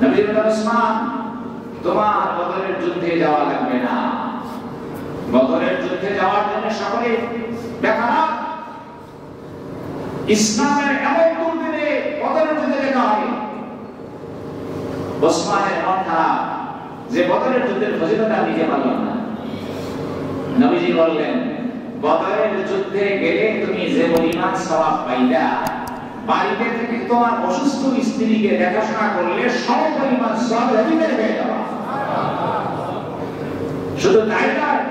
নবী বলেন ওসমান তোমার বদরের যুদ্ধে যাওয়া লাগবে না। বদরের যুদ্ধে যাওয়ার জন্য সকলে বেকার। ইসলামের এমন দুর্দিনে বদরের যুদ্ধে যেতে হবে। ওসমানের মন খারাপ যে বদরের যুদ্ধের ফজিলত নিতে পারলাম না। নবীজি বললেন বদরের যুদ্ধে গেলে তুমি যে পরিমাণ সওয়াব পাইলা, বাড়িতে থেকে তোমার অসুস্থ স্ত্রীকে দেখাশোনা করলে সম পরিমাণ সওয়াব অধিকারী হয়ে যাবে। শুধু তাই নয়,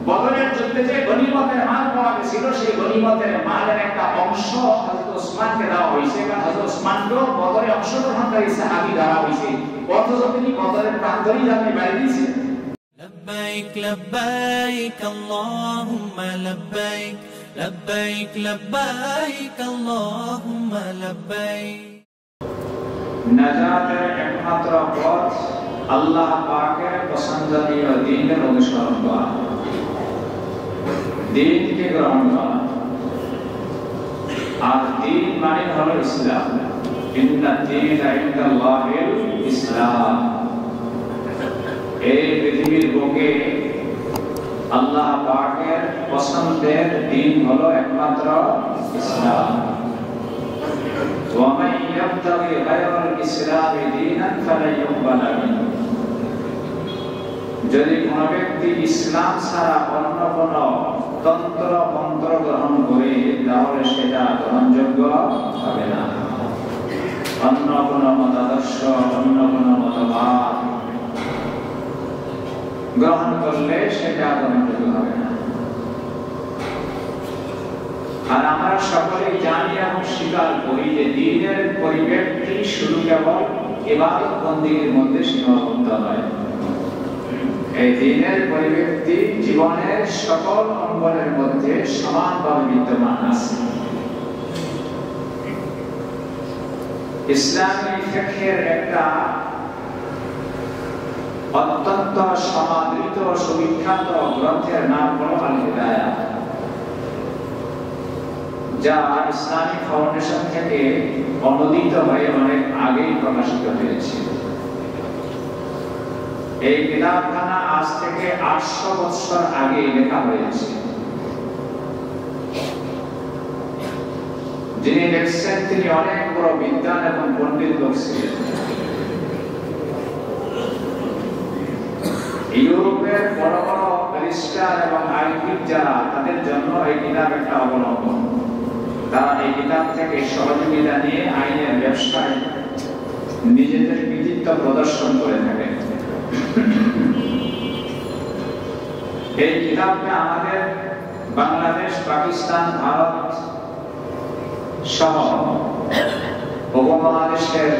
বদরের যুদ্ধে যে গনিমতের মাল পাওয়া গেছিল সেই গনিমতের মালের একটা অংশ হযরত ওসমানকে দেওয়া হয়েছে, কারণ হযরত ওসমানকেও বদরে অংশগ্রহণকারী সাহাবী ধরা হয়েছে, অথচ তিনি বদরের প্রান্তরেই যাতে বাইরে দিয়েছেন। لبيك لبيك اللهم لبيك لبيك لبيك اللهم لبيك। নাজাতের একমাত্র পথ আল্লাহ পাকের পছন্দনীয় দ্বীনের অনুসরণ করা, দ্বীনকে গ্রহণ করা। আর দ্বীন মানে হলো ইসলাম। ইন্না দ্বীনা ইনদাল্লাহিল ইসলাম। এই পৃথিবীর বুকে আল্লাহ পাকের পছন্দের দ্বীন হলো একমাত্র ইসলাম। ওয়া মান ইয়াবতাগি গায়রাল ইসলামি দীনান ফালা ইউকবালা মিনহু। যদি কোন ব্যক্তি ইসলাম ছাড়া অন্য কোন তন্ত্র মন্ত্র গ্রহণ করে তাহলে সেটা গ্রহণযোগ্য হবে না। অন্য কোন মতাদর্শ, অন্য কোন মতবাদ গ্রহণ করলে সেটা গ্রহণযোগ্য হবে না। আর আমরা সকলেই জানি এবং স্বীকার করি যে দ্বীনের পরিব্যাপ্তি শুধু কেবল ইবাদত বন্দেগীর মধ্যে সীমাবদ্ধ নয়। এই দ্বীনের পরিব্যাপ্তি জীবনের সকল অঙ্গনের মধ্যে সমানভাবে বিদ্যমান আছে। ইসলামী ফিকহের একটা অত্যন্ত সমাদৃত সুবিখ্যাত গ্রন্থের নাম হলো আল হিদায়াহ, যা ইসলামিক ফাউন্ডেশন থেকে অনুদিত হয়ে অনেক আগেই প্রকাশিত হয়েছে। এই কিতাবখানা আজ থেকে 800 বছর আগে লেখা হয়েছে। যিনি লিখছেন তিনি অনেক বড় বিদ্বান এবং পণ্ডিত লোক ছিলেন। ইউরোপের বড় বড় ব্যারিস্টার এবং আইনবিদ যারা, তাদের জন্য এই কিতাব একটা অবলম্বন। তারা এই কিতাব থেকে সহযোগিতা নিয়ে আইনের ব্যবসায় নিজেদের কৃতিত্ব প্রদর্শন করে থাকেন। এই কিতাবটা আমাদের বাংলাদেশ, পাকিস্তান, ভারত সহ উপমহাদেশের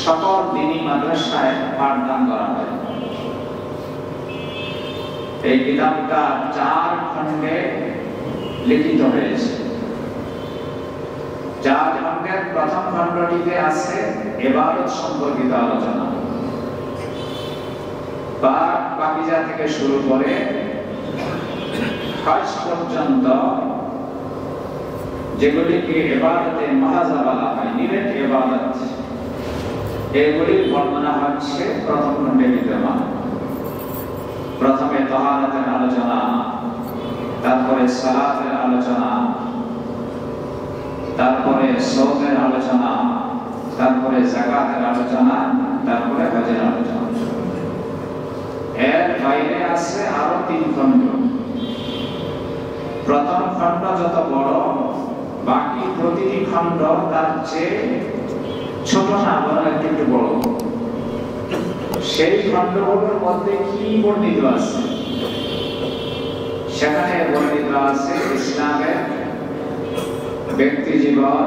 সকল দ্বীনি মাদ্রাসায় পাঠদান করা হয়। এই কিতাবটা 4 খণ্ডে লিখিত হয়েছে। 4 খণ্ডের প্রথম খণ্ডটিতে আছে ইবাদত সম্পর্কিত আলোচনা, পাক পাকিজা থেকে শুরু করে হজ পর্যন্ত, যেগুলিকে ইবাদতে মাহাজা বলা হয়, নিরেট ইবাদত, এগুলির বর্ণনা হচ্ছে প্রথম খণ্ডে বিদ্যমান। প্রথমে তাহারাতের আলোচনা, তারপরে সালাতের আলোচনা, তারপরে সওমের আলোচনা, তারপরে যাকাতের আলোচনা, তারপরে হজের আলোচনা। এর বাইরে আছে আরো 3 খণ্ড। প্রথম খণ্ড যত বড়, বাকি প্রতিটি খণ্ড তার চেয়ে ছোট না, বরং একটু বড়। সেই খণ্ডগুলোর মধ্যে কি বর্ণিত আছে? সেখানে বর্ণিত আছে ইসলামের ব্যক্তি জীবন,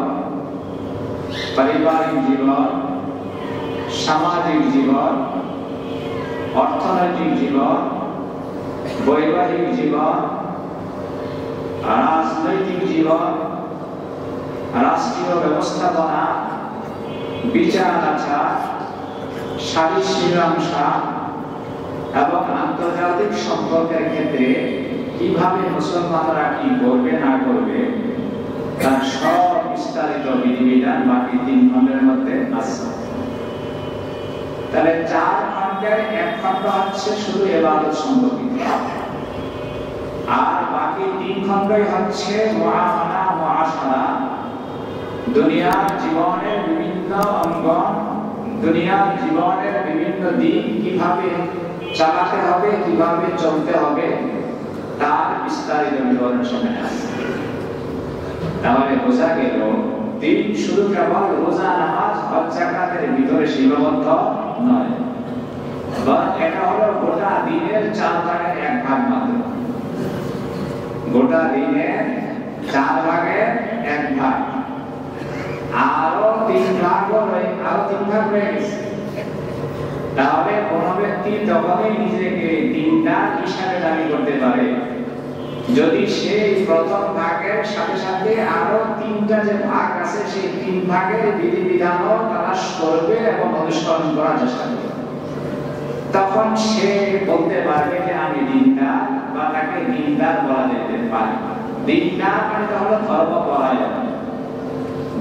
পারিবারিক জীবন, সামাজিক জীবন, অর্থনৈতিক জীবন, বৈবাহিক জীবন, রাজনৈতিক জীবন, রাষ্ট্রীয় ব্যবস্থাপনা, বিচার আচার, সালিস মীমাংসা এবং আন্তর্জাতিক সম্পর্কের ক্ষেত্রে কিভাবে মুসলমানরা কি করবে না করবে তার সব বিস্তারিত বিধিবিধান বাকি 3 খণ্ডের মধ্যে আছে। তাহলে 4 খণ্ডের 1 খণ্ড হচ্ছে শুধু ইবাদত সম্পর্কিত, আর বাকি 3 খণ্ডই হচ্ছে মুআমালা মুআশারা, দুনিয়ার জীবনের বিভিন্ন অঙ্গন, দুনিয়ার জীবনের বিভিন্ন দিক কিভাবে চালাতে হবে, কিভাবে চলতে হবে, তার বিস্তারিত বিবরণ সেখানে আছে। তাহলে বোঝা গেল দিন শুধু কেবল রোজা, নামাজ, হজ, যাকাতের ভিতরে সীমাবদ্ধ নয়, বরং এটা হলো গোটা দিনের 4 ভাগের 1 ভাগ মাত্র। গোটা দিনের 4 ভাগের 1 ভাগ, আরো 3 ভাগ রয়ে গেছে। তাহলে কোন ব্যক্তি তখনই নিজেকে দিনদার হিসাবে দাবি করতে পারে যদি সেই প্রথম ভাগের সাথে সাথে আরো 3টা যে ভাগ আছে সেই 3 ভাগের বিধিবিধানও তালাশ করবে এবং অনুসরণ করার চেষ্টা করবে। তখন সে বলতে পারবে যে আমি দিনদার, বা তাকে দিনদার বলা যেতে পারে। দিনদার মানে হলো ধর্মপরায়ণ,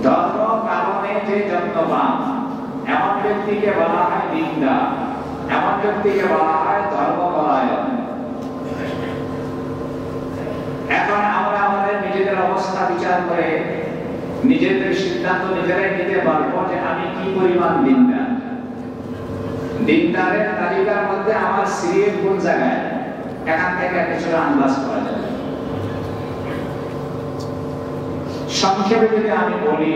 ধর্ম পালনে যে যত্নবান, এমন ব্যক্তিকে বলা হয় দিনদার, এমন ব্যক্তিকে বলা হয় ধর্মপরায়ণ। এখন আমরা আমাদের নিজেদের অবস্থা বিচার করে নিজেদের সিদ্ধান্ত নিজেরাই নিতে পারবো যে আমি কি পরিমাণ দিনদার। দিনদারের তালিকার মধ্যে আমার সিরিয়াল কোন জায়গায়, এখান থেকে কিছুটা আন্দাজ করা যাবে। সংক্ষেপে যদি আমি বলি,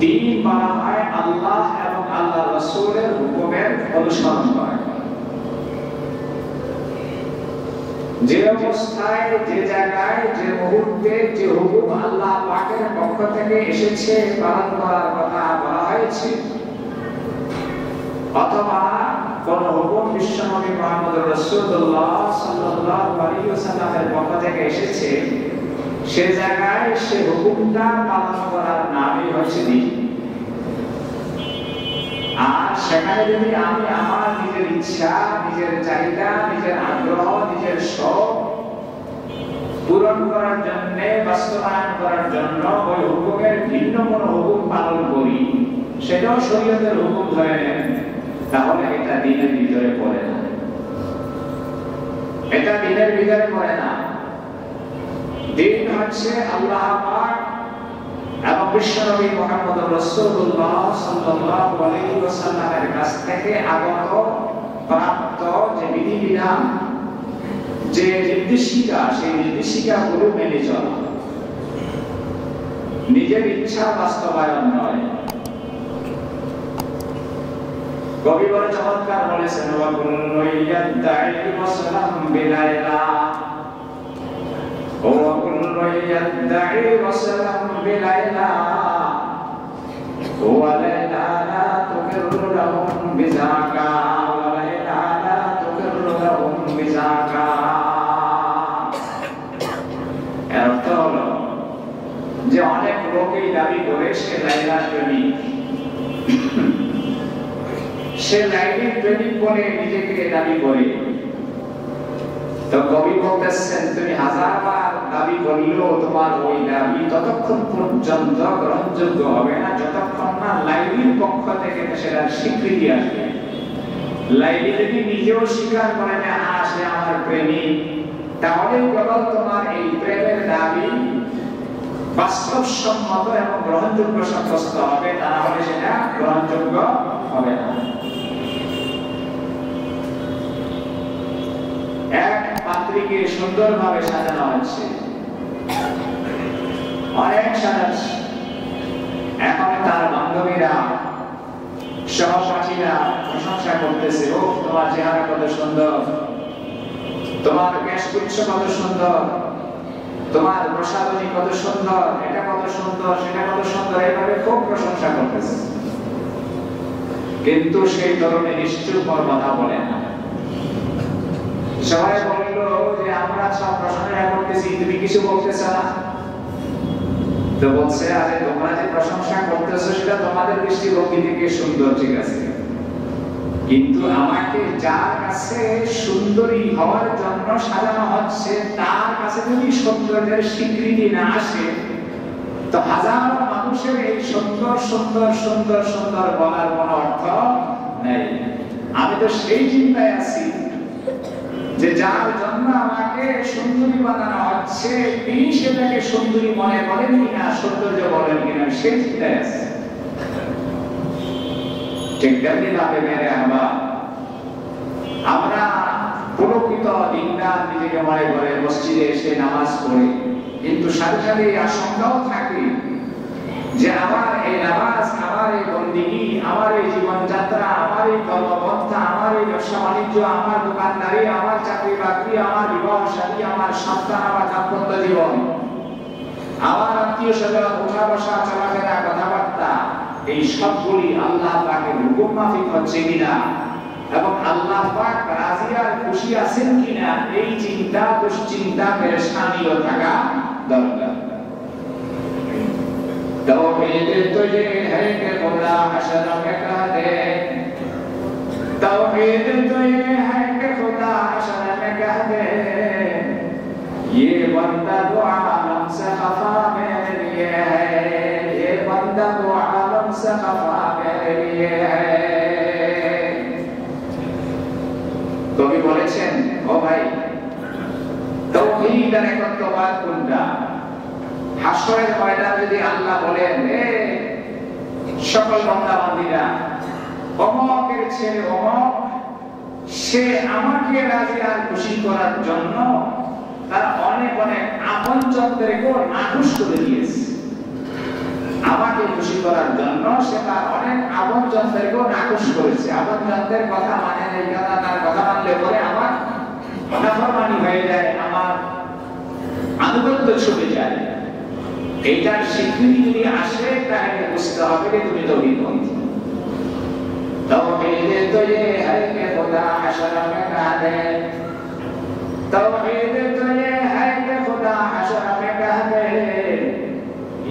দিন বলা হয় আল্লাহ এবং আল্লাহ রাসূলের হুকুমের অনুসরণ করা। যে অবস্থায়, যে জায়গায়, যে মুহূর্তে যে হুকুম আল্লাহ পাকের পক্ষ থেকে এসেছে পালন করার কথা বলা হয়েছে, অথবা কোন হুকুম বিশ্বনবী মুহাম্মদ রাসূলুল্লাহ সাল্লাল্লাহু আলাইহি ওয়াসাল্লামের পক্ষ থেকে এসেছে, সে জায়গায় সে হুকুমটা পালন করার নামই হচ্ছে দিন। আর সেখানে যদি আমি আমার নিজের ইচ্ছা, নিজের চাহিদা, নিজের আগ্রহ, নিজের শখ পূরণ করার জন্য, বাস্তবায়ন করার জন্য ওই হুকুমের ভিন্ন কোন হুকুম পালন করি, সেটাও শরীয়তের হুকুম ধরে নেন, তাহলে এটা দিনের ভিতরে পড়ে না, এটা দিনের ভিতরে পড়ে না। দিন হচ্ছে আল্লাহ পাক এবং বিশ্বনবী মুহাম্মদ রাসূলুল্লাহ সাল্লাল্লাহু আলাইহি ওয়াসাল্লামের কাছ থেকে আগত প্রাপ্ত যে বিধিবিধান, যে নির্দেশিকা, সেই নির্দেশিকাগুলো মেনে চলা, নিজের ইচ্ছা বাস্তবায়ন নয়। কবি বড় চমৎকার বলেছেন, ওয়া কুল্লু ইয়াদঈ ওয়াসলাম বিলাইলা, ওয়া কুল্লু ইয়াদঈ ওয়াসলাম বিলাইলা, ওয়া লাইলা লা তুকিরু লাহুম বিযাকা, ওয়া লাইলা লা তুকিরু লাহুম বিযাকা। এর অর্থ হলো যে অনেক লোকই দাবি করে সে লাইলার প্রেমিক, সে লাইলার প্রেমিক বলে নিজেকে দাবি করে। তো কবি বলতেছেন, তুমি 1000 বার দাবি করলেও তোমার ওই দাবি ততক্ষণ পর্যন্ত গ্রহণযোগ্য হবে না যতক্ষণ না লাইলির পক্ষ থেকে সেটার স্বীকৃতি আসবে। লাইলি যদি নিজেও স্বীকার করে যে হ্যাঁ সে আমার প্রেমিক, তাহলে কেবল তোমার এই প্রেমের দাবি বাস্তবসম্মত এবং গ্রহণযোগ্য সাব্যস্ত হবে, তা না হলে সেটা গ্রহণযোগ্য হবে না। এক পাত্রীকে সুন্দরভাবে সাজানো হচ্ছে, অনেক সাজাচ্ছে। এখন তার বান্ধবীরা, সহপাঠীরা প্রশংসা করতেছে, ও তোমার চেহারা কত সুন্দর, তোমার কেশগুচ্ছ কত সুন্দর, তোমার প্রসাধনী কত সুন্দর, এটা কত সুন্দর, সেটা কত সুন্দর, এইভাবে খুব প্রশংসা করতেছে। কিন্তু সেই তরুণী নিশ্চুপ কথা বলে না। সবাই বলল যে আমরা সব প্রশংসা করতেছি, তুমি কিছু বলতেছ না। তো বলছে, আরে তোমরা যে প্রশংসা করতেছো সেটা তোমাদের দৃষ্টিভঙ্গি থেকে সুন্দর, ঠিক আছে, কিন্তু আমাকে যার কাছে সুন্দরী হওয়ার জন্য সাজানো হচ্ছে তার কাছে যদি সৌন্দর্যের স্বীকৃতি না আসে, তো হাজারো মানুষের এই সুন্দর সুন্দর সুন্দর সুন্দর বলার কোনো অর্থ নেই। নাই। আমি তো সেই চিন্তায় আছি যে যার জন্য আমাকে সুন্দরী বানানো হচ্ছে তিনি সেটাকে সুন্দরী মনে করেন কিনা, সৌন্দর্য বলেন কিনা, সেই চিন্তায় আছে। ঠিক তেমনি ভাবে মেরে আমরা প্রকৃত দিনদার নিজেকে মনে করে মসজিদে এসে নামাজ পড়ি, কিন্তু সাথে সাথে আশঙ্কাও থাকে যে আমার এই নামাজ, আমার এই বন্দেগী, আমার এই জীবনযাত্রা, আমার এই কর্মপন্থা, আমার এই ব্যবসা বাণিজ্য, আমার দোকানদারি, আমার চাকরি বাকরি, আমার বিবাহ শাদী, আমার সন্তান, আমার দাম্পত্য জীবন, আমার আত্মীয় স্বজন, উঠা বসা, চলাফেরা, কথাবার্তা, এই সবগুলি আল্লাহ পাকের হুকুম মাফিক হচ্ছে কিনা এবং আল্লাহ পাক রাজি আর খুশি আছেন কিনা, এই চিন্তা দুশ্চিন্তা পেরেশানিও থাকা দরকার। तौहीद तुझे है कि खुदा हशर में कह दे, तौहीद तुझे है कि खुदा हशर में कह दे, ये बंदा दो आलम से खफा मेरे लिए है, ये बंदा दो आलम से खफा मेरे लिए है। কবি বলেছেন, ও ভাই, তাওহীদ আর একত্ববাদ কোনটা? হাসরের ময়দানে যদি আল্লাহ বলেন, এ সকল বান্দা-বান্দীরা, অমকের ছেলে অমক, সে আমাকে রাজি আর খুশি করার জন্য তার অনেক অনেক আপনজনদেরকে নাখুশ করে দিয়েছে। আমাকে খুশি করার জন্য সে তার অনেক আপনজনদেরকে নাখুশ করেছে। আপনজনদের কথা মানে নাই, তার কথা মানলে পরে আমার নাফরমানি হয়ে যায়, আমার আনুগত্য ছুটে যায়। এইটার স্বীকৃতি যদি আসে তাহলে বুঝতে হবে যে তুমি তৌহীদপন্থী। तौहीद तुझे है कि खुदा हशर में कह दे, तौहीद तुझे है कि खुदा हशर में कह दे,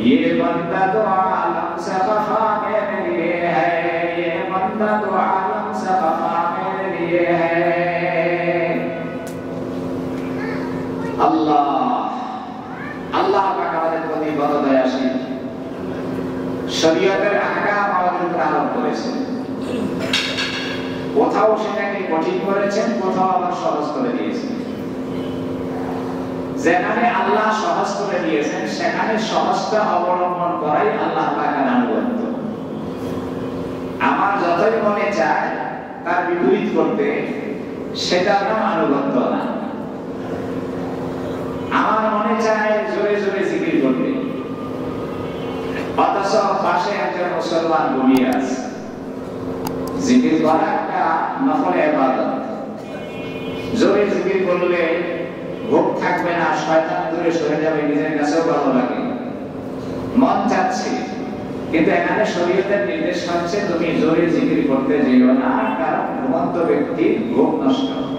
ये बंदा तो आलम से खफा मेरे लिए है, ये बंदा तो आलम से खफा मेरे लिए है। अल्लाह আল্লাহ পাক আমাদের প্রতি বড় দয়াশীল, শরীয়তের আহকাম আমাদের উপর আরোপ করেছেন। কোথাও সেটাকে কঠিন করেছেন, কোথাও আবার সহজ করে দিয়েছেন। যেখানে আল্লাহ সহজ করে দিয়েছেন সেখানে সহজতা অবলম্বন করাই আল্লাহ পাকের আনুগত্য। আমার যতই মনে চায় তার বিপরীত করতে, সেটা নাম আনুগত্য না। আমার মনে চায় জোরে জোরে জিকির করতে, অথচ পাশে একজন মুসলমান ঘুমিয়ে আছে। জিকির করা একটা নফল ইবাদত। জোরে জিকির করলে ভোগ থাকবে না, শয়তান দূরে সরে যাবে, নিজের কাছেও ভালো লাগে, মন চাচ্ছে। কিন্তু এখানে শরীয়তের নির্দেশ হচ্ছে তুমি জোরে জিকির করতে যেও না, কারণ ঘুমন্ত ব্যক্তির ঘুম নষ্ট হবে।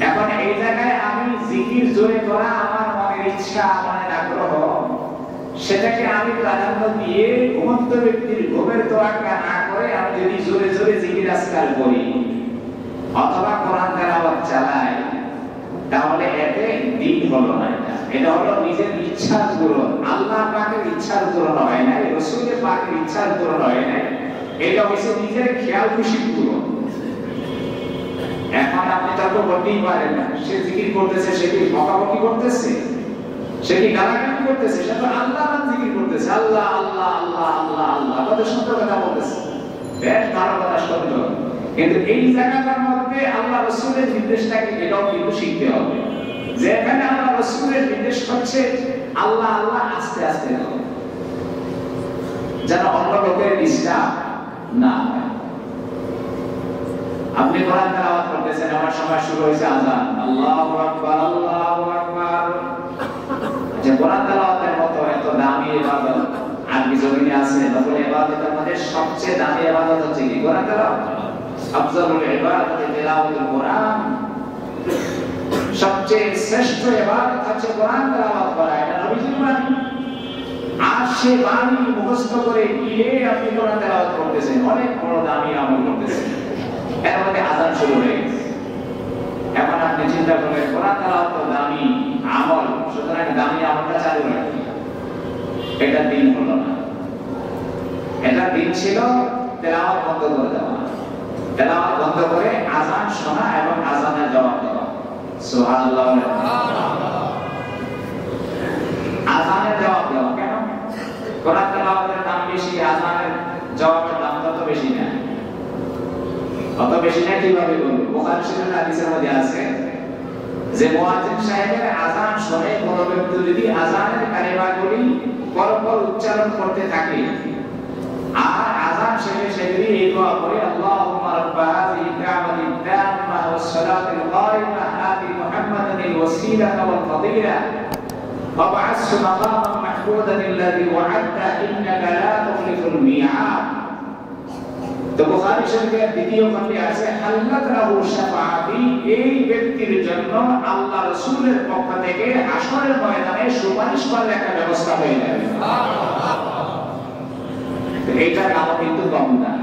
এখন এই জায়গায় আমি জিকির জোরে করা আমার মনের ইচ্ছা, মনের আগ্রহ, সেটাকে আমি প্রাধান্য দিয়ে ঘুমন্ত ব্যক্তির ঘুমের তোয়াক্কা না করে আমি যদি জোরে জোরে জিকির আজকাল করি অথবা কোরআন তেলাওয়াত চালাই, তাহলে এতে দিন হলো না। এটা হলো নিজের ইচ্ছার পূরণ, আল্লাহ পাকের ইচ্ছার পূরণ হয় না, রাসূলের পাকের ইচ্ছার পূরণ হয় না। এটা হচ্ছে নিজের খেয়াল খুশির পূরণ। এখন আপনি তর্ক করতেই পারেন না, সে জিকির করতেছে, সে কি বকাবকি করতেছে, সে কি গালাগালি করতেছে, সে তো আল্লাহ নাম জিকির করতেছে, আল্লাহ আল্লাহ আল্লাহ আল্লাহ আল্লাহ, কত সুন্দর কথা বলতেছে, বেশ ভালো কথা, সুন্দর। কিন্তু এই জায়গাটার মধ্যে আল্লাহ রাসূলের নির্দেশটাকে এটাও কিন্তু শিখতে হবে, যে এখানে আল্লাহ রাসূলের নির্দেশ হচ্ছে আল্লাহ আল্লাহ আস্তে আস্তে হবে, যেন অন্য লোকের ডিস্টার্ব না হয়। আপনি কোরআন তেলাওয়াত করতেছেন, আমার সময় শুরু হয়েছে আযান, আল্লাহু আকবার আল্লাহু আকবার। যে কোরআন তেলাওয়াতের মতো এত দামি ইবাদত আর কি জমিনে আছে? নফল ইবাদতের মধ্যে সবচেয়ে দামি ইবাদত হচ্ছে কি? কোরআন তেলাওয়াত। আফজালুল ইবাদাতি তিলাওয়াতুল কোরআন। সবচেয়ে শ্রেষ্ঠ ইবাদত হচ্ছে কোরআন তেলাওয়াত করা। এটা নবীজির বাণী। আর সে বাণী মুখস্থ করে গিয়ে আপনি কোরআন তেলাওয়াত করতেছেন, অনেক বড় দামি আমল করতেছেন। এর মধ্যে আযান শুরু হয়ে গেছে। এখন আপনি চিন্তা করবেন কোরআন তেলাওয়াত তো দামি আমল, সুতরাং দামি আমলটা চালু রাখি। এটা দিন হলো না। এটা দিন ছিল তেলাওয়াত বন্ধ করে দেওয়া, তেলাওয়াত বন্ধ করে আযান শোনা এবং আযানের জবাব দেওয়া। সুবহানাল্লাহ। আযানের জবাব দেওয়া কেন? কোরআন তেলাওয়াতের দাম বেশি, আযানের জবাবের দাম তত বেশি না। অত বেশি না কিভাবে বলবো? বুখারী শরীফের হাদিসের মধ্যে আছে যে মুয়াজ্জিন সাহেবের আযান শুনে কোন ব্যক্তি যদি আযানের কালিমাগুলি পরপর উচ্চারণ করতে থাকে আর আযান শেষে সেগুলি এই দোয়া করে আল্লাহুম্মা রাব্বা হাযিহি দা'ওয়াতিদ তাম্মা ওয়াস সালাতিল কায়িমা আতি মুহাম্মাদানিল ওয়াসিলাতা ওয়াল ফাদিলা ওয়া বa'আসহু মাকামান মাহমুদান আল্লাযী ওয়া'আদতা ইন্নাকা লা তুখলিফুল মি'আদ। তো বুখারী শরীফের দ্বিতীয় খণ্ডে আছে হাল্লাত লাহু শাফাআতি, এই ব্যক্তির জন্য আল্লাহ রাসূলের পক্ষ থেকে হাশরের ময়দানে সুপারিশ করার একটা ব্যবস্থা হয়ে যাবে। এইটার নাম কিন্তু কম না,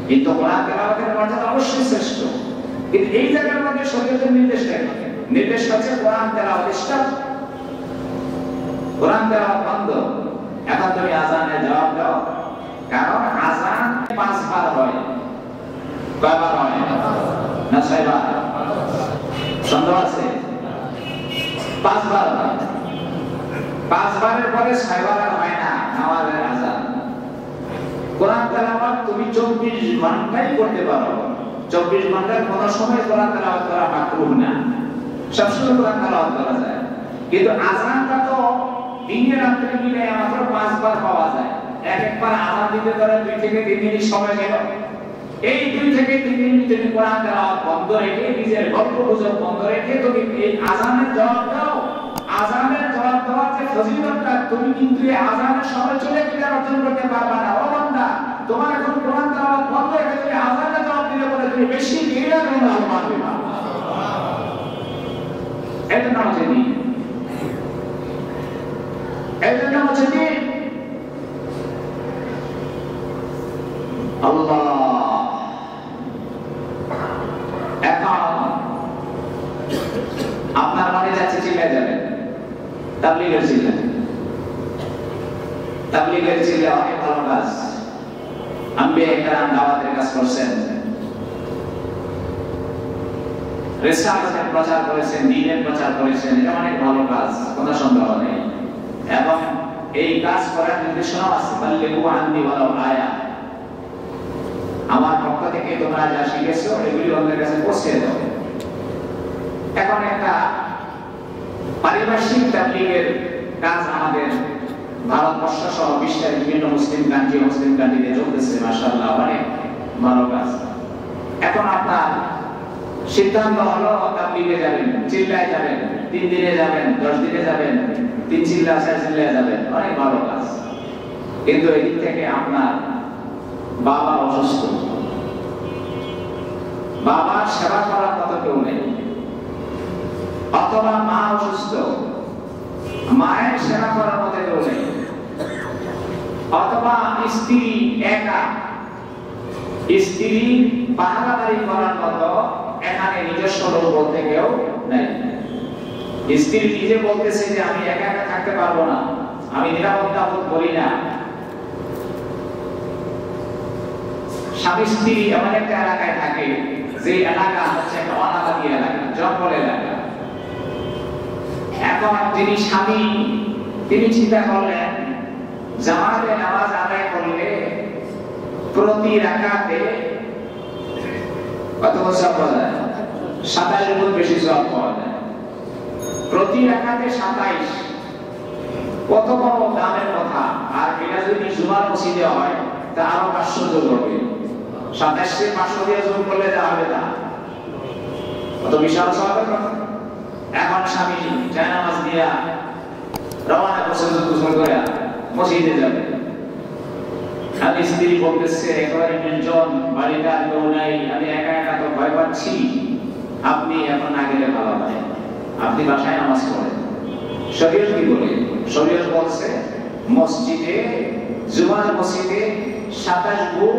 কিন্তু কোরআন তেলাওয়াতের মর্যাদা অবশ্যই শ্রেষ্ঠ। কিন্তু এই জায়গার মধ্যে শরীয়তের নির্দেশ হচ্ছে কোরআন তেলাওয়াত স্টপ, কোরআন তেলাওয়াত বন্ধ। এখন তুমি আযানের জবাব দাও, কারণ আযান 5 বার হয়। কয়বার হয়? না 6 বার? সন্দেহ আছে? 5 বার হয়। 5 বারের পরে 6 বার আর হয় না নামাজের আযান। কোরআন তেলাওয়াত তুমি 24 ঘন্টাই করতে পারো। 24 ঘন্টার কোন সময় কোরআন তেলাওয়াত করা মাকরুহ না, সবসময় কোরআন তেলাওয়াত করা যায়। কিন্তু আযানটা তো দিনে রাতে মিলে মাত্র 5 বার পাওয়া যায়। একবার আযান দিতে ধরে 2 থেকে 3 মিনিট সময় গেল, এই 2 থেকে 3 মিনিট তুমি কোরআন তেলাওয়াত বন্ধ রেখে নিজের গল্প গুজব বন্ধ রেখে তুমি এই আযানের জবাব দাও। আযানের জবাব দেওয়ার যে ফজিলতটা তুমি কিন্তু এই আযানের সময় চলে গেলে অর্জন করতে পারবে না। ও বান্দা, তোমার এখন কোরআন তেলাওয়াত বন্ধ রেখে তুমি আযানের জবাব দিলে বলে তুমি বেশি গিরা করে না পারবে না। এটা নাম হচ্ছে দিন, এটা নাম হচ্ছে দিন। আল্লাহ এখন আপনার মনে যাচ্ছে চিল্লায় যাবেন, তাবলীগের চিল্লা, তাবলীগের চিল্লা অনেক ভালো কাজ। আম্বিয়া কেরাম দাওয়াতের কাজ করছেন, রিসালাতের প্রচার করেছেন, দ্বীনের প্রচার করেছেন, এটা অনেক ভালো কাজ, কোনো সন্দেহ নেই। এবং এই কাজ করার নির্দেশনা আছে, বাল্লিগু আন্নী ওয়ালাউ আয়া, আমার পক্ষ থেকে তোমরা যা শিখেছো এগুলি অন্যের কাছে পৌঁছে দাও। এখন একটা পারিপার্শ্বিক তাবলীগের কাজ আমাদের ভারতবর্ষ সহ বিশ্বের বিভিন্ন মুসলিম কান্ট্রিতে চলতেছে, মাশাআল্লাহ অনেক ভালো কাজ। এখন আপনার সিদ্ধান্ত হলো তাবলীগে যাবেন, চিল্লায় যাবেন, 3 দিনে যাবেন, 10 দিনে যাবেন, 3 চিল্লা 4 চিল্লায় যাবেন, অনেক ভালো কাজ। কিন্তু এদিক থেকে আপনার বাবা অসুস্থ, বাবার সেবা করার মতো কেউ নেই, অথবা মা অসুস্থ, মায়ের সেবা করার মতো কেউ নেই, অথবা স্ত্রী একা, স্ত্রী পাহারাদারি করার মতো এখানে নিজস্ব লোক বলতে কেউ নেই। স্ত্রী নিজে বলতেছে যে আমি একা একা থাকতে পারবো না, আমি নিরাপত্তা বোধ করি না। স্বামী স্ত্রী এমন একটা এলাকায় থাকে যে এলাকা হচ্ছে একটা অনাবাদী এলাকা, জঙ্গল এলাকা। এখন যিনি স্বামী তিনি চিন্তা করলেন জামাতে নামাজ আদায় করলে প্রতি রাকাতে কত সওয়াব পাওয়া যায়? 27 গুণ বেশি সওয়াব পাওয়া যায়। প্রতি রাকাতে 27, কত বড় দামের কথা। আর এটা যদি জুমার মসজিদে হয় তা আরো 500 যোগ হবে। 27 এর 500 দিয়ে যোগ করলে যা হবে তা কত বিশাল সওয়াবের কথা। এখন স্বামী জায়নামাজ দিয়া রওনা করছে গোসল করে মসজিদে যাবে, আর স্ত্রী বলতেছে একেবারে নির্জন, বাড়িতে আর কেউ নাই, আমি একা একা তো ভয় পাচ্ছি, আপনি এখন না গেলে ভালো হয়, আপনি বাসায় নামাজ পড়েন। শরীয়ত কি বলে? শরীয়ত বলছে মসজিদে, জুমার মসজিদে 27 গুণ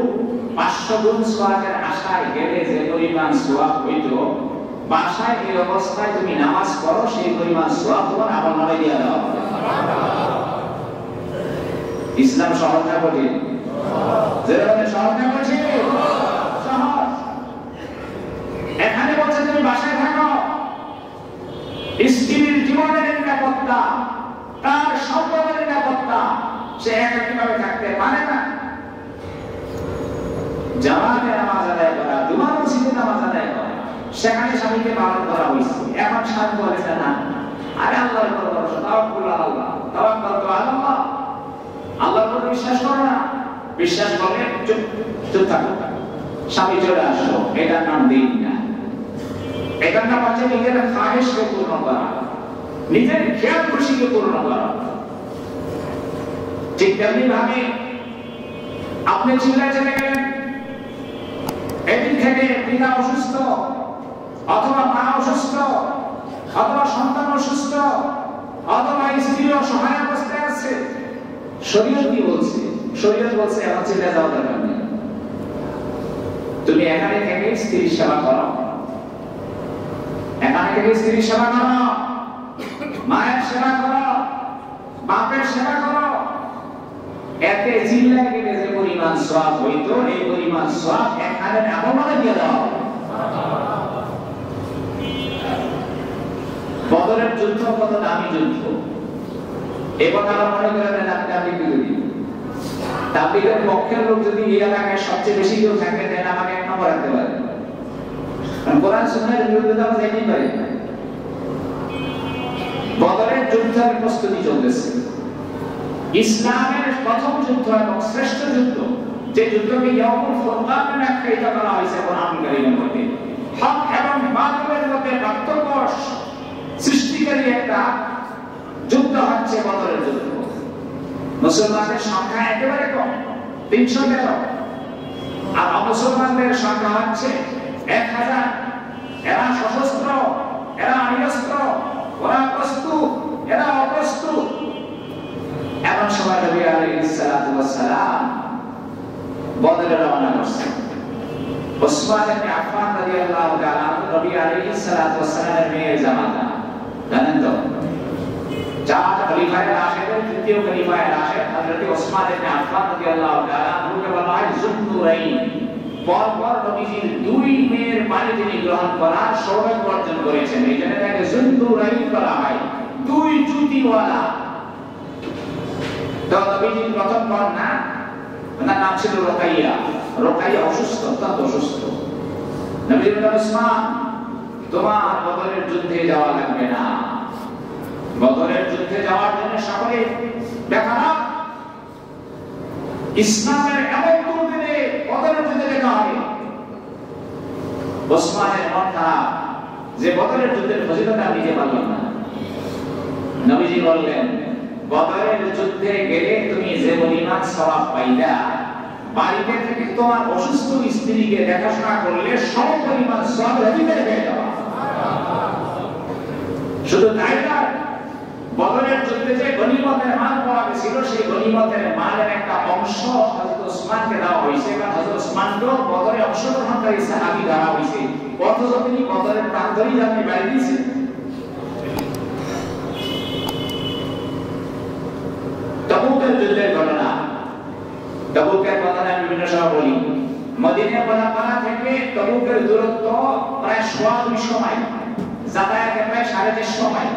500 গুণ সওয়াবের আশায় গেলে যে পরিমাণ সওয়াব হইতো, বাসায় এই অবস্থায় তুমি নামাজ পড়ো সেই পরিমাণ সওয়াব তোমার আমলনামায় দেয়া দেওয়া হবে। ইসলাম সহজ না কঠিন? যেভাবে সহজ না করছি সহজ। এখানে বলছে তুমি বাসায় থাকো, স্ত্রীর জীবনের নিরাপত্তা, তার সম্পদের নিরাপত্তা, সে একইভাবে থাকতে পারে না। জামাতে নামাজ আদায় করা, জুমার মসজিদে নামাজ আদায় করা, সেখানে স্বামীকে পালন করা হয়েছে। এখন স্বামী বলেছে না, আরে আল্লাহর উপর ভরসা, তাওয়াক্কুল আলাল্লাহ, তাওয়াক্কালতু আলাল্লাহ, আল্লাহর উপর বিশ্বাস করো না। বিশ্বাস করলে চুপ থাকো, স্বামী চলে আসো, এটার নাম দিন না। এটার নাম হচ্ছে নিজের খাহেশকে পূর্ণ করা, নিজের খেয়াল খুশিকে পূর্ণ করা। ঠিক তেমনি ভাবে আপনি চিন্তায় চলে গেলেন, এদিক থেকে পিতা অসুস্থ, অথবা মা অসুস্থ, অথবা সন্তান অসুস্থ, অথবা স্ত্রী অসহায় অবস্থায় আছে। শরীয়ত কি বলছে? শরীয়ত বলছে এখন চিন্তা যাওয়ার দরকার নেই, তুমি এখানে থেকে স্ত্রীর সেবা করো, এখানে থেকে স্ত্রীর সেবা করো, মায়ের সেবা করো, বাপের সেবা করো। এতে চিল্লায় গেলে যে পরিমাণ সওয়াব হইতো, এই পরিমাণ সওয়াব এখানে এমনভাবে দিয়ে দাও। বদরের যুদ্ধ কত দামি যুদ্ধ, এ কথা মনে করেন আপনি বিরোধী। তাবলীগের পক্ষের লোক যদি এই এলাকায় সবচেয়ে বেশি কেউ থাকে, দেন আমাকে এক নম্বর রাখতে পারে, কারণ কোরআন সুন্নাহর বিরুদ্ধে তো আমরা যাইতেই পারি না। বদরের যুদ্ধের প্রস্তুতি চলতেছে, ইসলামের প্রথম যুদ্ধ এবং শ্রেষ্ঠ যুদ্ধ, যে যুদ্ধকে ইয়াউমুল ফুরকান নামে আখ্যায়িত করা হয়েছে কোরআন কারীমের মধ্যে। হক এবং বাতিলের মধ্যে পার্থক্য সৃষ্টিকারী একটা যুদ্ধ হচ্ছে বদরের যুদ্ধ। মুসলমানদের সংখ্যা একেবারে কম, 313, আর অমুসলমানদের সংখ্যা হচ্ছে 1000। এরা সশস্ত্র, এরা নিরস্ত্র, ওরা প্রস্তুত, এরা অপ্রস্তুত। এমন সময় নবী আলাইহিস সালাতু ওয়াস সালাম বদরে রওনা করছেন। উসমান ইবনে আফফান রাদিয়াল্লাহু তাআলা নবী আলাইহিস সালাতু ওয়াস সালামের মেয়ের জামাতা, জানেন তো? চার খলিফায়ে রাশিদের তৃতীয় খলিফায়ে রাশিদ হযরত উসমান ইবনে আফফান রাদিয়াল্লাহু তাআলা আনহুকে বলা হয় যুননুরাইন। পরপর নবীজির দুই মেয়ের পানি তিনি গ্রহণ করার সৌভাগ্য অর্জন করেছেন, এই জন্য তাকে যুননুরাইন বলা হয়, দুই জুতিওয়ালা। তো নবীজির প্রথম কন্যা, ওনার নাম ছিল রোকাইয়া। রোকাইয়া অসুস্থ, অত্যন্ত অসুস্থ। নবী বললেন, উসমান, তোমার বদরের যুদ্ধে যাওয়া লাগবে না। বদরের যুদ্ধে যাওয়ার জন্য সকলে বেকার। ইসলামের এমন দুর্দিনে বদরের যুদ্ধে যেতে হবে। ওসমানের মন খারাপ যে বদরের যুদ্ধের ফজিলত আর দিতে পারলাম না। নবীজি বললেন, বদরের যুদ্ধে গেলে তুমি যে পরিমাণ সওয়াব পাইবা, বাড়িতে থেকে তোমার অসুস্থ স্ত্রীকে দেখাশোনা করলে সম পরিমাণ সওয়াব অধিকারী হয়ে যাবে। শুধু তাই না, বদরের যুদ্ধে যে গনিমতের মাল পাওয়া গেছিল, সেই গনিমতের মালের একটা অংশ হযরত ওসমানকে দেওয়া হয়েছে, কারণ হযরত ওসমানকেও বদরে অংশগ্রহণকারী সাহাবী ধরা হয়েছে, অথচ তিনি বদরের প্রান্তরেই যাত্রী বাড়ি দিয়েছেন। তাবুকের যুদ্ধের ঘটনা, তাবুকের কথা আমি বিভিন্ন সময় বলি। মদিনা মুনাওয়ারা থেকে তাবুকের দূরত্ব প্রায় 250 মাইল, যাতায়াতে প্রায় 450 মাইল।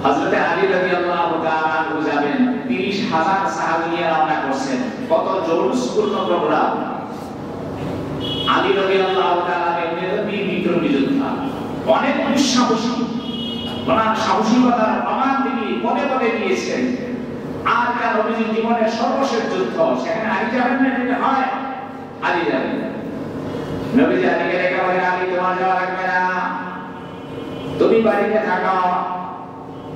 হযরত আলী রাদিয়াল্লাহু তাআলা আনহু যাবেন, 30,000 সাহাবী নিয়ে রওনা করছেন। কত জোরপূর্ণ প্রোগ্রাম! আলী রাদিয়াল্লাহু তাআলা এমনিতেই বিক্রমী যোদ্ধা, অনেক সাহসী, ওনার সাহসিকতার প্রমাণ তিনি পদে পদে দিয়েছেন। আর তার নবীজির জীবনের সর্বশেষ যুদ্ধ, সেখানে আলী যাবেন না, এটা হয় আলী যাবেন। নবীজি আলীকে রেখে বলেন, আলী তোমার যাওয়া লাগবে না, তুমি বাড়িতে থাকো।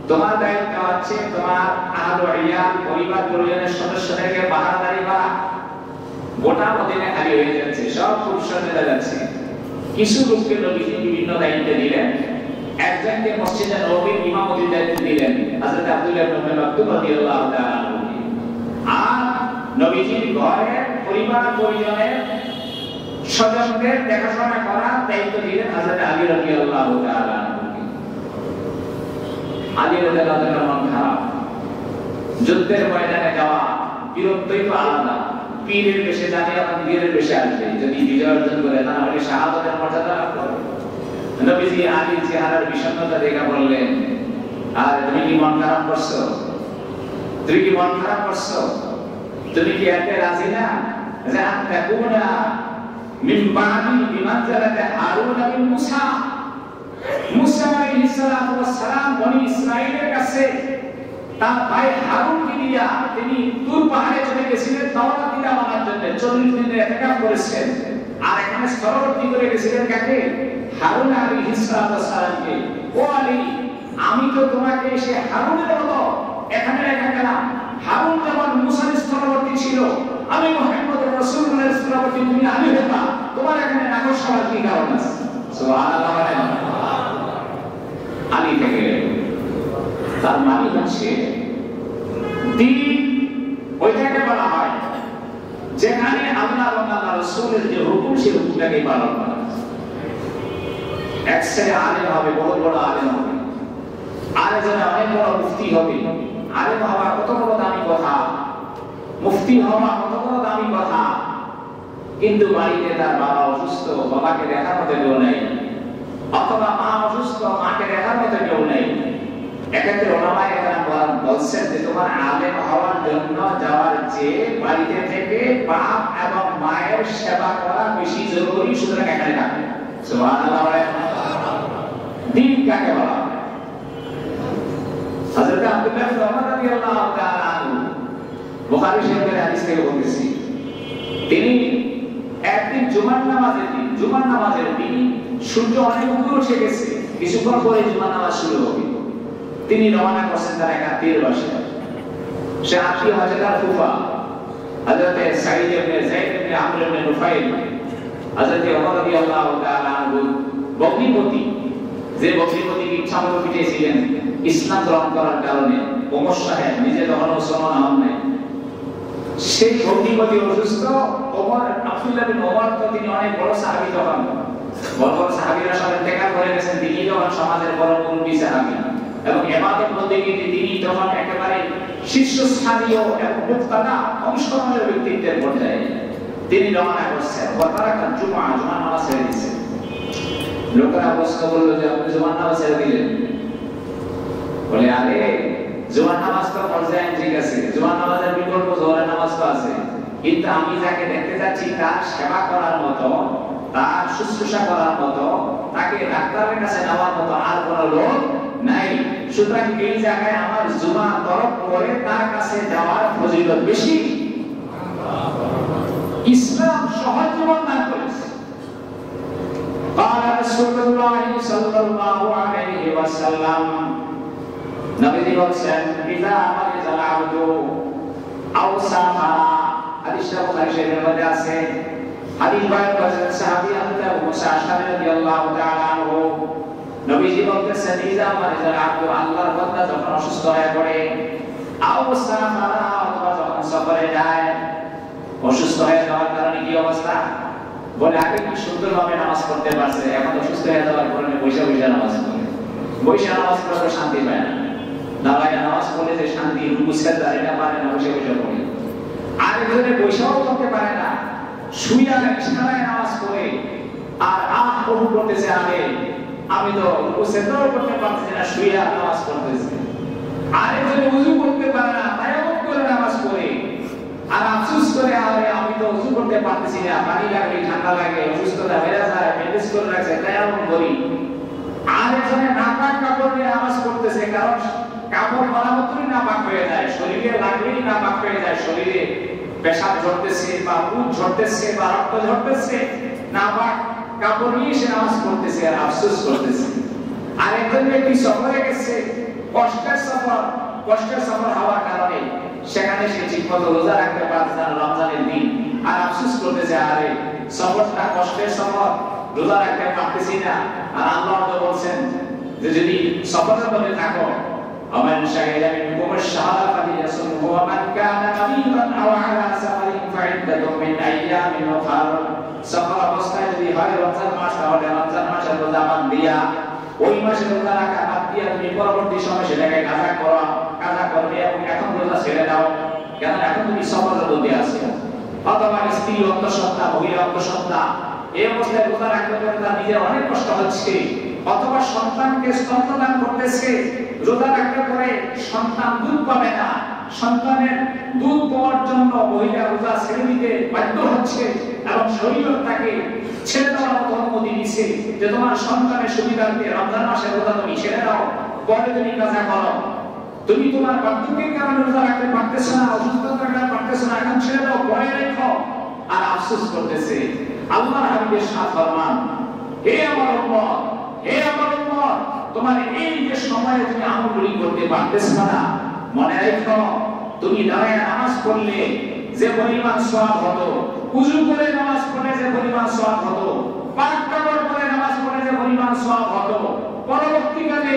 তোমার দায়িত্ব হচ্ছে তোমার আহলে ইয়াল, পরিবার পরিজনের সদস্যদেরকে পাহারাদারি করা। গোটা মদিনা খালি হয়ে যাচ্ছে, সব পুরুষরা চলে যাচ্ছে। কিছু লোককে নবীজি বিভিন্ন দায়িত্ব দিলেন। একজনকে মসজিদে নববীর ইমামতির দায়িত্ব দিলেন, হযরত আব্দুল্লাহ ইবনে উম্মে মাকতুম রাদিয়াল্লাহু তাআলা আনহু। আর নবীজির ঘরে পরিবার পরিজনের স্বজনদের দেখাশোনা করার দায়িত্ব দিলেন হযরত আলী রাদিয়াল্লাহু তাআলা আনহু। আলী রাদিয়াল্লাহু তাআলা মন খারাপ, যুদ্ধের ময়দানে যাওয়া বীরত্বই তো আলাদা। পীরের বেশে জানি এখন পীরের বেশে আসবে যদি বিজয় অর্জন করে, তা হলে শাহাদাতের মর্যাদা লাভ করবে। নবীজি আলীর চেহারার বিষণ্ণতা দেখে বললেন, আর তুমি কি মন খারাপ করছো? তুমি কি মন খারাপ করছো? তুমি কি এতে রাজি না যে আনতাকুনা মিন বাদি বিমানজালাতে হারুন বিন মুসা? মুসা আলাইহিস সালাতু ওয়াস সালাম বনি ইসরাইলের কাছে তার ভাই হারুনকে দিয়া তিনি তুর পাহাড়ে চলে গেছিলেন তাওরাত কিতাব আনার জন্য। 40 দিনের ইতিকাফ করেছেন। আর এখানে স্থলবর্তী করে গেছিলেন কাকে? হারুন আলাইহিস সালাতু ওয়াস সালামকে। ও আলী, আমি তো তোমাকে সে হারুনের মতো এখানে রেখে গেলাম। হারুন যেমন মুসার স্থলবর্তী ছিল, আমি মুহাম্মদ রাসূলুল্লাহর স্থলবর্তী, তুমি আমি হবা। তোমার এখানে রাখার সবার কি কারণ আছে? সুবহানাল্লাহ। আলী থেকে তার মানে হচ্ছে দ্বীন, ওইটাকে বলা হয় যেখানে আল্লাহ এবং আল্লাহ রাসূলের যে হুকুম সেই হুকুমটাকে পালন করা। এক ছেলে আলেম হবে, বহুত বড় আলেম হবে, আরেকজনে অনেক বড় মুফতি হবে। আলেম হওয়া কত বড় দামি কথা, মুফতি হওয়া কত বড় দামি কথা, কিন্তু বাড়িতে তার বাবা অসুস্থ, বাবাকে দেখার মতো কেউ নেই, অথবা মা অসুস্থ, মাকে দেখার মতো কেউ নেই। এক্ষেত্রে ওলামায়ে কেরাম বলছেন যে তোমার আলেম হওয়ার জন্য যাওয়ার চেয়ে বাড়িতে থেকে বাপ এবং মায়ের সেবা করা বেশি জরুরি, সুতরাং এখানে থাকবে। সুবহানাল্লাহ। দ্বীন কাকে বলা হয়? হযরত আব্দুল্লাহ ইবনে ওমর রাদিয়াল্লাহু তাআলা আনহু, বুখারী শরীফের হাদিস থেকে বলতেছি, তিনি একদিন জুমার নামাজের দিন সূর্য অনেক উপরে উঠে গেছে, কিছুক্ষণ পরে জুমার নামাজ শুরু হবে। তিনি রওনা করছেন তার এক আত্মীয়ের বাসায়। সে আত্মীয় হচ্ছে তার ফুফা হযরত সাঈদ ইবনে যায়েদ ইবনে আমর ইবনে নুফাইল। হযরত ওমর রাদিয়াল্লাহু তাআলা আনহু বকরিপতি, যে বকরিপতিকে ইচ্ছামতো পিটিয়েছিলেন ইসলাম গ্রহণ করার কারণে, ওমর সাহেব নিজে তখন মুসলমান হন নাই, সেই বকরিপতি অসুস্থ। ওমর আব্দুল্লাহ বিন ওমর তো তিনি অনেক বড় সাহাবী, তখন বড় বড় সাহাবীরা সব ইন্তেকাল করে গেছেন, তিনি তখন সমাজের বড় মুরব্বী সাহাবী এবং ইবাদত বন্দেগীতে তিনি তখন একেবারে শীর্ষস্থানীয় এবং মুক্তাদা অংশগ্রহণের ব্যক্তিত্বের পর্যায়ে। তিনি রওনা করছেন, বর্তমান জুমার নামাজ ছেড়ে দিচ্ছেন। লোকেরা প্রশ্ন করলো যে আপনি জুমার নামাজ ছেড়ে দিলেন? বলে, আরে জুমার নামাজ তো পর্যায়ে ঠিক আছে, জুমার নামাজের বিকল্প জোহরের নামাজ তো আছে, কিন্তু আমি যাকে দেখতে যাচ্ছি তার সেবা করার মতো, তার শুশ্রূষা করার মতো, তাকে ডাক্তারের কাছে নেওয়ার মতো আর কোনো লোক নাই। সুতরাং এই জায়গায় আমার জুমা তরফ করে তার কাছে যাওয়ার ফজিলত বেশি। ইসলাম সহজ জীবন দান করেছে। قال رسول الله صلى الله عليه وسلم, নবীজি বলেন, ইযা মারিজাল আবদু আও সাফারা। হাদিসটা বুখারী শরীফের মধ্যে আছে। হাদিস বয়ান করেছেন সাহাবী আবু মুসা আশআরী রাদিয়াল্লাহু তাআলা আনহু। নবীজি বলতেছেন, ইযা মারিজাল আবদু, আল্লাহর বান্দা যখন অসুস্থ হয়ে পড়ে, আও সাফারা, অথবা যখন সফরে যায়। অসুস্থ হয়ে যাওয়ার কারণে কি অবস্থা? বলে, আগে কি সুন্দরভাবে নামাজ পড়তে পারছে, এখন অসুস্থ হয়ে যাওয়ার কারণে বৈশা নামাজ পড়ে। বৈশা নামাজ পড়লে শান্তি পায় না, দাঁড়ায় নামাজ পড়লে যে শান্তি, রুকু সেজদা এটা পারে না, বসে পড়ে। আর এখানে বৈশাও করতে পারে না, শুইয়া ইশারায় নামাজ পড়ে আর বহু করতেছে, আগে আমি তো রুকু সেজদাও করতে পারতেছি না, শুইয়া নামাজ পড়তেছি। আর এখানে ওযু করতে পারে না, তায়াম্মুম করে নামাজ পড়ে আর আফসোস করে, আরে আমি তো ওযু করতে পারতেছি না, পানি লাগে, ঠান্ডা লাগে, অসুস্থতা বেড়ে যায়, ব্যান্ডেজ করে রাখছে, তায়াম্মুম করি। আর এখানে নাপাক কাপড় দিয়ে নামাজ পড়তেছে, কারণ কাপড় মারা মাত্রই নাপাক হয়ে যায়, শরীরে লাগলেই নাপাক হয়ে যায়, শরীরে পেশাব ঝরতেছে বা পুজ ঝরতেছে বা রক্ত ঝরতেছে, নাপাক কাপড় নিয়ে সে নামাজ পড়তেছে আর আফসোস করতেছে। আর একজন ব্যক্তি সফরে গেছে, কষ্টের সফর হওয়ার কারণে সেখানে সে ঠিকমতো রোজা রাখতে পারছে না রমজানের দিন, আর আফসোস করতেছে, আরে সফরটা কষ্টের সফর, রোজা রাখতে পারতেছি না। আর আল্লাহ তো বলছেন যে যদি সফরের মধ্যে থাকো, ومن شهد منكم الشهر فليصمه ومن كان مريضا او على سفر فعدة من ايام اخر। সফর অবস্থায় যদি হয় রমজান মাস, তাহলে রমজান মাসের রোজা বাদ দিয়া ওই মাসে রোজা রাখা বাদ দিয়া তুমি পরবর্তী সময় সেটাকে কাজা করবে এবং এখন রোজা ছেড়ে দাও। কেন এখন তুমি সফরের মধ্যে আছো, অথবা স্ত্রী অন্তঃসত্ত্বা, মহিলা অন্তঃসত্ত্বা, এই অবস্থায় রোজা রাখতে পারে তার নিজের অনেক কষ্ট হচ্ছে, অথবা সন্তানকে স্তন্যদান করতেছে, রোজা রাখতে পারে সন্তান দুধ পাবে না, সন্তানের দুধ পাওয়ার জন্য মহিলা রোজা ছেড়ে দিতে বাধ্য হচ্ছে, এবং শরীর তাকে ছেড়ে দেওয়ার মতো অনুমতি দিচ্ছে যে তোমার সন্তানের সুবিধার্থে রমজান মাসে রোজা তুমি ছেড়ে দাও, পরে তুমি কাজা করো, তুমি তোমার বার্ধক্যের কারণে রোজা রাখতে পারতেছো না, অসুস্থতার কারণে পারতেছো না, এখন ছেড়ে দাও, পরে রেখো। আর আফসোস করতেছে আল্লাহর হাবিবের সাথ ফরমান, হে আমার উম্মত, হে আমার উম্মত, তোমার এই যে সময়ে তুমি আমলগুলি করতে পারতেছো না, মনে রাখো তুমি দাঁড়ায় নামাজ পড়লে যে পরিমাণ সওয়াব হতো, ওযু করে নামাজ পড়লে যে পরিমাণ সওয়াব হতো, পাক কাপড় পরে নামাজ পড়লে যে পরিমাণ সওয়াব হতো, পরবর্তীকালে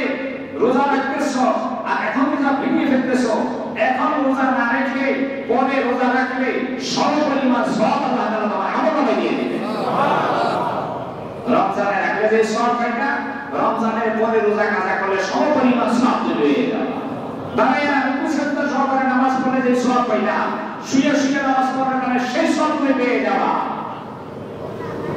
রোজা রাখতেছো আর এখন রোজা ভেঙে ফেলতেছো, এখন রোজা না রেখে পরে রোজা রাখলে সমপরিমাণ সওয়াব আল্লাহ তাআলা তোমার আমলে দিয়ে দিবেন। রমজানে রাখলে যে সওয়াব পাই না, রমজানের পরে রোজা কাজা করলে সমপরিমাণ সওয়াব পেয়ে যাবে। দাঁড়ায় রুকু সেজদা সহকারে নামাজ পড়লে যে সওয়াব পাই না, শুয়ে শুয়ে নামাজ পড়ার কারণে সেই সওয়াব পেয়ে যাবা।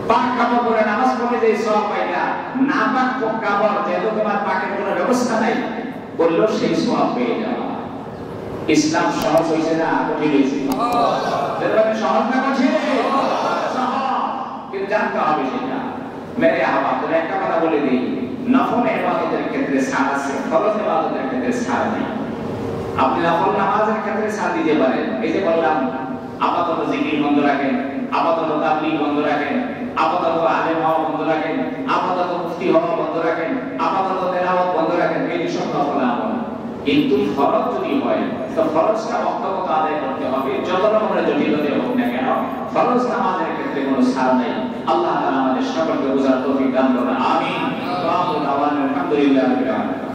পাক কাপড় পরে নামাজ পড়লে যে সওয়াব পাই না, না পাক কাপড় যেহেতু তোমার পাকের কোনো ব্যবস্থা নাই, বললেও সেই সওয়াব পেয়ে যাবা। ইসলাম সহজ হয়েছে না কঠিন হয়েছে? সহজ না কঠিন? কিন্তু জানতে হবে সেটা। মেরে আহ্বান তোর একটা কথা বলে দিই, নফল ইবাদতের ক্ষেত্রে ছাড় আছে, ফরজ ইবাদতের ক্ষেত্রে ছাড় নেই। আপনি নফল নামাজের ক্ষেত্রে ছাড় দিতে পারেন, এই যে বললাম আপাতত জিকির বন্ধ রাখেন, আপাতত তাবলীগ বন্ধ রাখেন, আপাতত আলেম হওয়া বন্ধ রাখেন, আপাতত মুফতি হওয়া বন্ধ রাখেন, আপাতত তেলাওয়াত বন্ধ রাখেন, এই সব নফল আমল। কিন্তু ফরজ যদি হয় তো ফরজটা বক্তব্য আদায় করতে হবে, যত রকমের জটিলতা হোক না কেন, ফরজ নামাজের ক্ষেত্রে কোনো ছাড় নেই। আল্লাহ তাআলা আমাদের সকলকে বোঝার তৌফিক দান করুন, আমিন। ওয়া আখিরু দাওয়ানা আলহামদুলিল্লাহ।